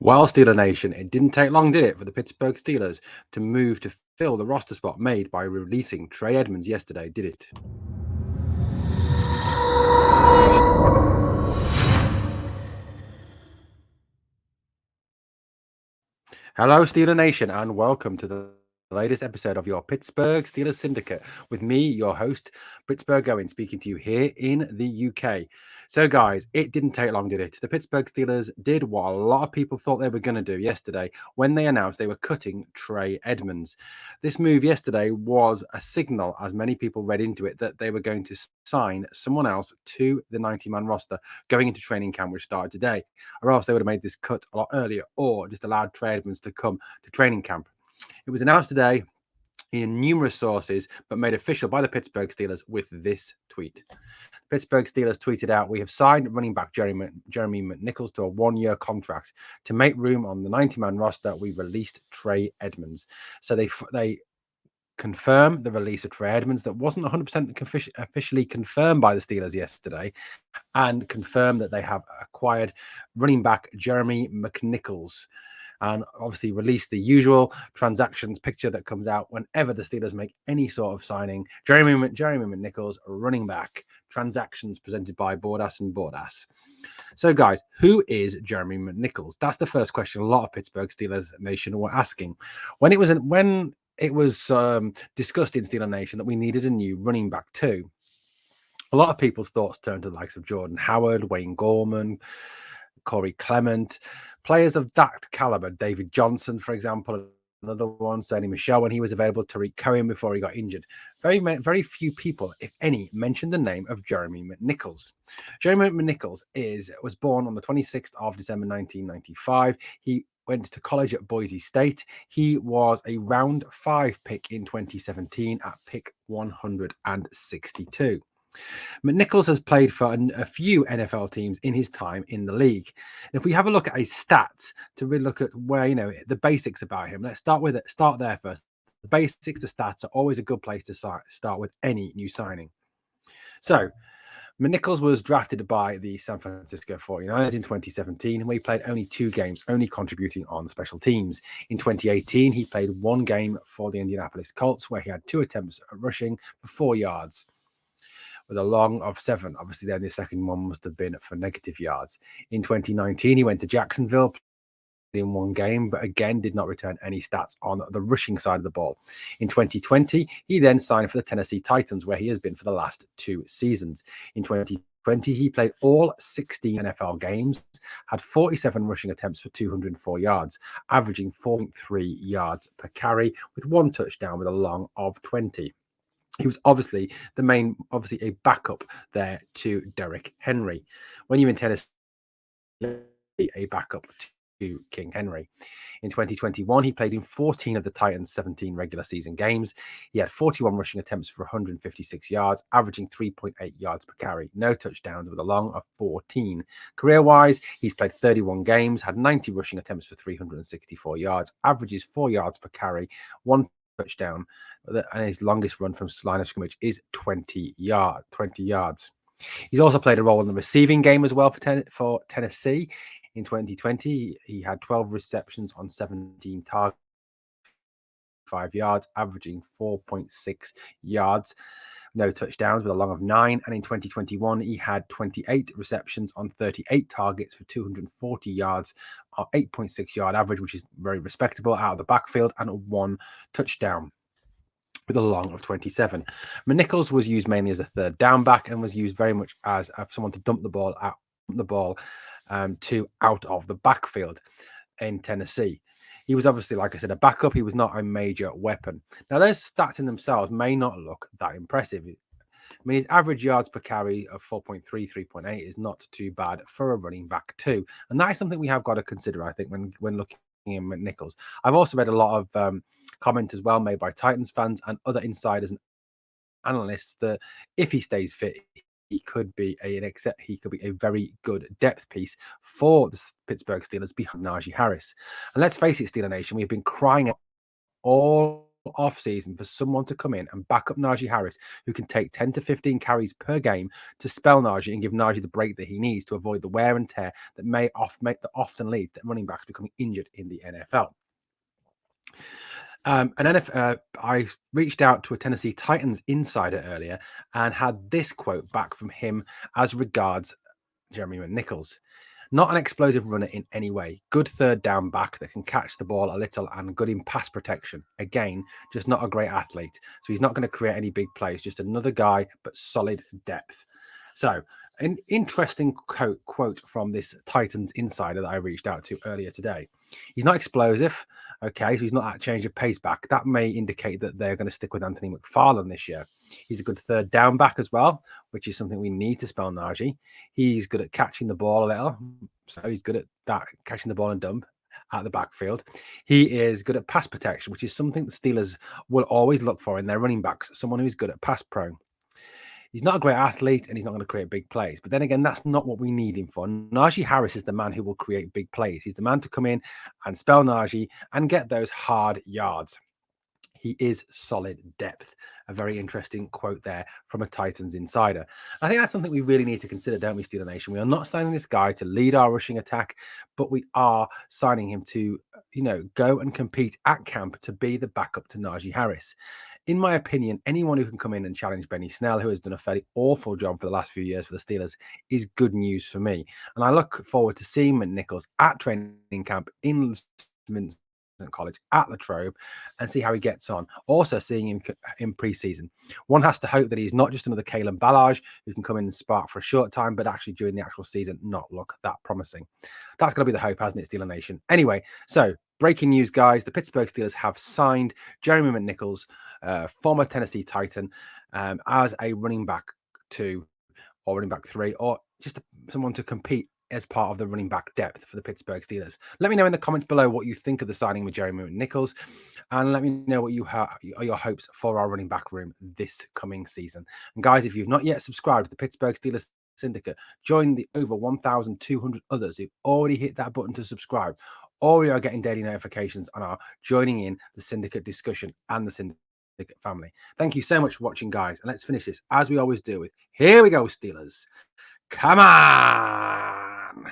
Well, Steeler Nation, it didn't take long, did it, for the Pittsburgh Steelers to move to fill the roster spot made by releasing Trey Edmonds yesterday, did it? Hello, Steeler Nation, and welcome to the latest episode of your Pittsburgh Steelers Syndicate with me, your host, Britsburgh Owen, speaking to you here in the UK. So, guys, it didn't take long, did it? The Pittsburgh Steelers did what a lot of people thought they were going to do yesterday when they announced they were cutting Trey Edmonds. This move yesterday was a signal, as many people read into it, that they were going to sign someone else to the 90-man roster going into training camp, which started today, or else they would have made this cut a lot earlier or just allowed Trey Edmonds to come to training camp. It was announced today in numerous sources, but made official by the Pittsburgh Steelers with this tweet. Pittsburgh Steelers tweeted out, "We have signed running back Jeremy McNichols to a one-year contract. To make room on the 90-man roster, we released Trey Edmonds." So they confirm the release of Trey Edmonds that wasn't 100% officially confirmed by the Steelers yesterday, and confirm that they have acquired running back Jeremy McNichols, and obviously release the usual transactions picture that comes out whenever the Steelers make any sort of signing. Jeremy McNichols, running back, transactions presented by Bordas and Bordas. So, guys, who is Jeremy McNichols? That's the first question a lot of Pittsburgh Steelers Nation were asking. When it was discussed in Steelers Nation that we needed a new running back too, a lot of people's thoughts turned to the likes of Jordan Howard, Wayne Gorman, Corey Clement, players of that caliber. David Johnson, for example, another one, Sonny Michel when he was available, Tariq Cohen before he got injured. Very few people, if any, mentioned the name of Jeremy McNichols. Jeremy McNichols was born on the 26th of December 1995. He went to college at Boise State. He was a round 5 pick in 2017 at pick 162. McNichols has played for a few NFL teams in his time in the league. And if we have a look at his stats to really look at where, the basics about him, let's start there first. The basics, the stats are always a good place to start with any new signing. So, McNichols was drafted by the San Francisco 49ers in 2017, where he played only 2 games, only contributing on special teams. In 2018, he played 1 game for the Indianapolis Colts, where he had 2 attempts at rushing for 4 yards. With a long of 7. Obviously, then the second one must have been for negative yards. In 2019, he went to Jacksonville in 1 game, but again did not return any stats on the rushing side of the ball. In 2020, he then signed for the Tennessee Titans, where he has been for the last 2 seasons. In 2020, he played all 16 NFL games, had 47 rushing attempts for 204 yards, averaging 4.3 yards per carry, with 1 touchdown with a long of 20. He was obviously a backup there to Derrick Henry. When you're in Tennessee, a backup to King Henry. In 2021, he played in 14 of the Titans' 17 regular season games. He had 41 rushing attempts for 156 yards, averaging 3.8 yards per carry, no touchdowns with a long of 14. Career-wise, he's played 31 games, had 90 rushing attempts for 364 yards, averages 4 yards per carry, 1 touchdown, and his longest run from line of scrimmage is 20 yards. He's also played a role in the receiving game as well for Tennessee. In 2020, he had 12 receptions on 17 targets, 5 yards, averaging 4.6 yards. No touchdowns with a long of 9. And in 2021, he had 28 receptions on 38 targets for 240 yards, 8.6 yard average, which is very respectable out of the backfield, and 1 touchdown with a long of 27. McNichols was used mainly as a third down back and was used very much as someone to dump the ball out of the backfield in Tennessee. He was obviously, like I said, a backup. He was not a major weapon. Now, those stats in themselves may not look that impressive. I mean, his average yards per carry of 4.3, 3.8 is not too bad for a running back too. And that is something we have got to consider, I think, when looking at McNichols. I've also read a lot of comments as well made by Titans fans and other insiders and analysts that if he stays fit, he could be a very good depth piece for the Pittsburgh Steelers behind Najee Harris. And let's face it, Steeler Nation, we've been crying all off season for someone to come in and back up Najee Harris, who can take 10 to 15 carries per game to spell Najee and give Najee the break that he needs to avoid the wear and tear that often leads to running backs becoming injured in the NFL. I reached out to a Tennessee Titans insider earlier and had this quote back from him as regards Jeremy McNichols. Not an explosive runner in any way. Good third down back that can catch the ball a little and good in pass protection. Again, just not a great athlete. So he's not going to create any big plays. Just another guy, but solid depth. So an interesting quote from this Titans insider that I reached out to earlier today. He's not explosive. Okay, so he's not that change of pace back. That may indicate that they're going to stick with Anthony McFarland this year. He's a good third down back as well, which is something we need to spell Najee. He's good at catching the ball a little. So he's good at that, catching the ball and dump at the backfield. He is good at pass protection, which is something the Steelers will always look for in their running backs, someone who's good at pass pro. He's not a great athlete and he's not going to create big plays. But then again, that's not what we need him for. Najee Harris is the man who will create big plays. He's the man to come in and spell Najee and get those hard yards. He is solid depth. A very interesting quote there from a Titans insider. I think that's something we really need to consider, don't we, Steeler Nation? We are not signing this guy to lead our rushing attack, but we are signing him to, go and compete at camp to be the backup to Najee Harris. In my opinion, anyone who can come in and challenge Benny Snell, who has done a fairly awful job for the last few years for the Steelers, is good news for me. And I look forward to seeing McNichols at training camp in College at Latrobe and see how he gets on. Also seeing him in preseason. One has to hope that he's not just another Kalen Ballage who can come in and spark for a short time, but actually during the actual season not look that promising. That's going to be the hope, hasn't it, Steeler Nation? Anyway, so breaking news, guys. The Pittsburgh Steelers have signed Jeremy McNichols, former Tennessee Titan, as a running back 2 or running back 3, or just someone to compete as part of the running back depth for the Pittsburgh Steelers. Let me know in the comments below what you think of the signing with Jeremy McNichols, and let me know what are your hopes for our running back room this coming season. And guys, if you've not yet subscribed to the Pittsburgh Steelers Syndicate, join the over 1,200 others who've already hit that button to subscribe. Already are getting daily notifications and are joining in the Syndicate discussion and the Syndicate family. Thank you so much for watching, guys, and let's finish this as we always do with, here we go, Steelers. Come on!